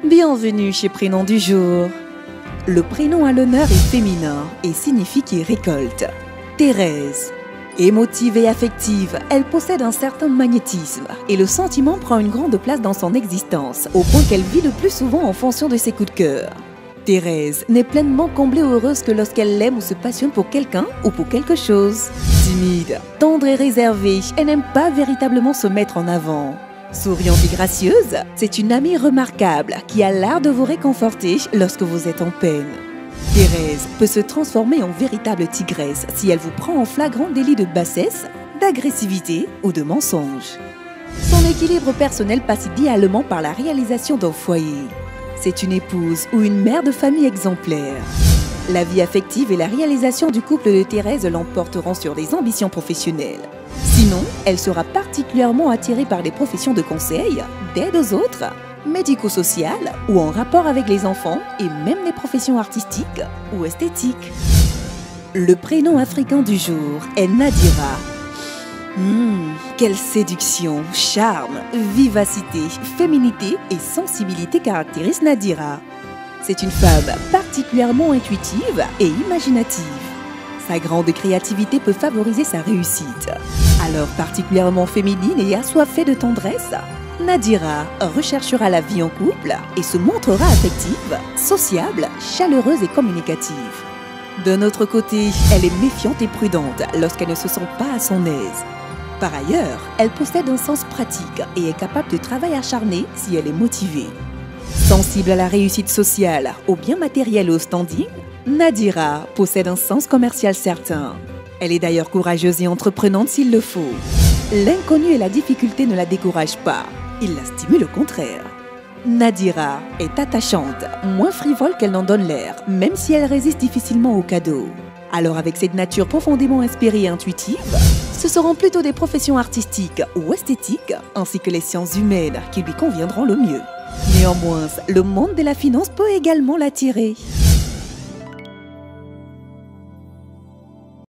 Bienvenue chez Prénom du jour. Le prénom à l'honneur est féminin et signifie qui récolte. Thérèse. Émotive et affective, elle possède un certain magnétisme et le sentiment prend une grande place dans son existence, au point qu'elle vit le plus souvent en fonction de ses coups de cœur. Thérèse n'est pleinement comblée heureuse que lorsqu'elle l'aime ou se passionne pour quelqu'un ou pour quelque chose. Timide, tendre et réservée, elle n'aime pas véritablement se mettre en avant. Souriante et gracieuse, c'est une amie remarquable qui a l'art de vous réconforter lorsque vous êtes en peine. Thérèse peut se transformer en véritable tigresse si elle vous prend en flagrant délit de bassesse, d'agressivité ou de mensonge. Son équilibre personnel passe idéalement par la réalisation d'un foyer. C'est une épouse ou une mère de famille exemplaire. La vie affective et la réalisation du couple de Thérèse l'emporteront sur des ambitions professionnelles. Sinon, elle sera particulièrement attirée par des professions de conseil, d'aide aux autres, médico-sociales ou en rapport avec les enfants et même les professions artistiques ou esthétiques. Le prénom africain du jour est Nadira. Quelle séduction, charme, vivacité, féminité et sensibilité caractérisent Nadira. C'est une femme particulièrement intuitive et imaginative. Sa grande créativité peut favoriser sa réussite. Alors particulièrement féminine et assoiffée de tendresse, Nadira recherchera la vie en couple et se montrera affective, sociable, chaleureuse et communicative. D'un autre côté, elle est méfiante et prudente lorsqu'elle ne se sent pas à son aise. Par ailleurs, elle possède un sens pratique et est capable de travail acharné si elle est motivée. Sensible à la réussite sociale, au bien matériel et au standing, Nadira possède un sens commercial certain. Elle est d'ailleurs courageuse et entreprenante s'il le faut. L'inconnu et la difficulté ne la découragent pas, il la stimule au contraire. Nadira est attachante, moins frivole qu'elle n'en donne l'air, même si elle résiste difficilement aux cadeaux. Alors avec cette nature profondément inspirée et intuitive, ce seront plutôt des professions artistiques ou esthétiques, ainsi que les sciences humaines qui lui conviendront le mieux. Néanmoins, le monde de la finance peut également l'attirer.